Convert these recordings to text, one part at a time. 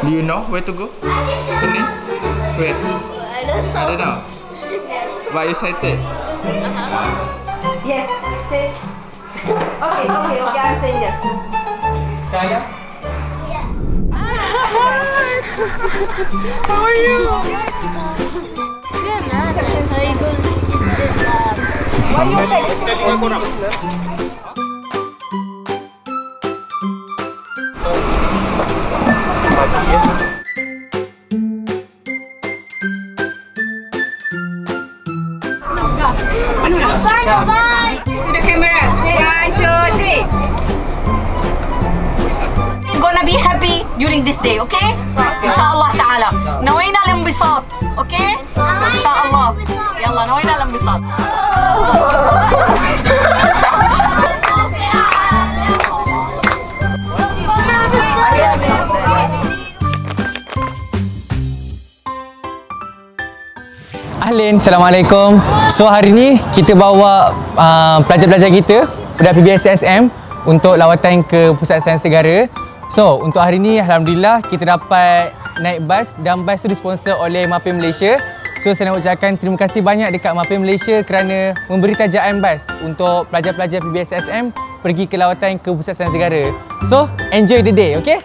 Do you know where to go? Sini? Where? I don't know. But you excited? Yes. Say. Okay. I'm saying yes. Kaya? How are you? Bye. To the camera. 1, 2, 3. You're gonna be happy during this day, okay? Inshallah ta'ala. نوينا الانبساط, okay? Inshallah. يلا نوينا الانبساط. Ahlin, Assalamualaikum. So hari ni kita bawa pelajar-pelajar kita dari PBSSM untuk lawatan ke Pusat Sains Negara. So untuk hari ni alhamdulillah kita dapat naik bas dan bas tu disponsor oleh MAPIM Malaysia. So saya nak ucapkan terima kasih banyak dekat MAPIM Malaysia kerana memberi tajaan bas untuk pelajar-pelajar PBSSM pergi ke lawatan ke Pusat Sains Negara. So enjoy the day, okay?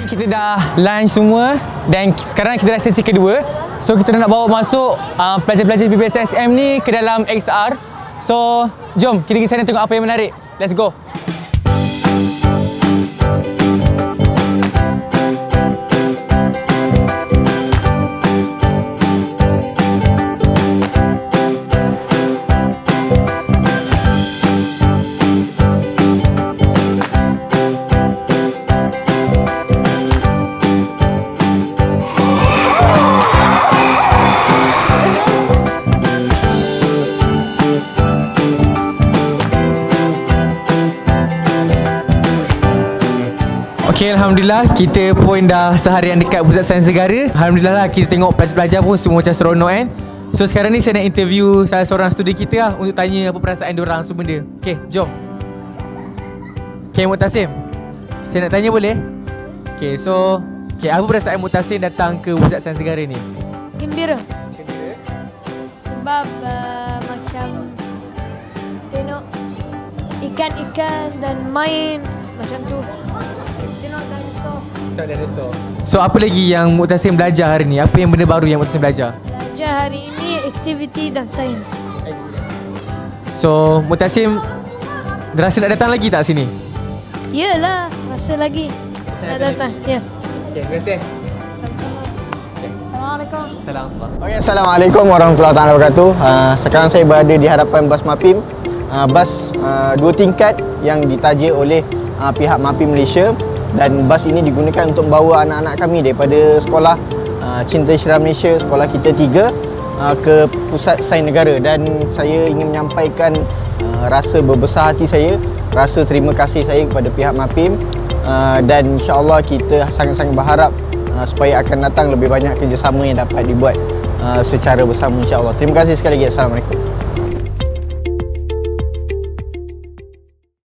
Kita dah lunch semua dan sekarang kita dah sesi kedua. So kita nak bawa masuk pelajar-pelajar PBSSM ni ke dalam XR. So jom kita pergi sana tengok apa yang menarik. Let's go. Okay, alhamdulillah kita pun dah seharian dekat Pusat Sains Negara. Alhamdulillah lah kita tengok pelajar-pelajar pun semua macam seronok kan. So sekarang ni saya nak interview salah seorang studi kita lah untuk tanya apa perasaan diorang semua benda. Okay, jom. Okay, Mu'tasim, saya nak tanya boleh? Okay, so apa perasaan Mu'tasim datang ke Pusat Sains Negara ni? Gembira. Sebab macam tengok ikan-ikan dan main macam tu. Tak ada dinosaur. So apa lagi yang Mu'tasim belajar hari ni? Apa yang benda baru yang Mu'tasim belajar? Belajar hari ini aktiviti dan sains. So Mu'tasim rasa nak datang lagi tak sini? Yalah, rasa lagi nak datang. Ya. Okay, terima kasih. Sama-sama. Assalamualaikum. Assalamualaikum. Okay, Assalamualaikum warahmatullahi wabarakatuh. Sekarang saya berada di hadapan bas MAPIM. Bas 2 tingkat yang ditaja oleh pihak MAPIM Malaysia. Dan bas ini digunakan untuk membawa anak-anak kami daripada sekolah Cinta Syirah Malaysia, sekolah kita 3 ke Pusat Sains Negara. Dan saya ingin menyampaikan rasa berbesar hati saya, rasa terima kasih saya kepada pihak MAPIM. Dan insya-Allah kita sangat-sangat berharap supaya akan datang lebih banyak kerjasama yang dapat dibuat secara bersama insya-Allah. Terima kasih sekali lagi. Assalamualaikum.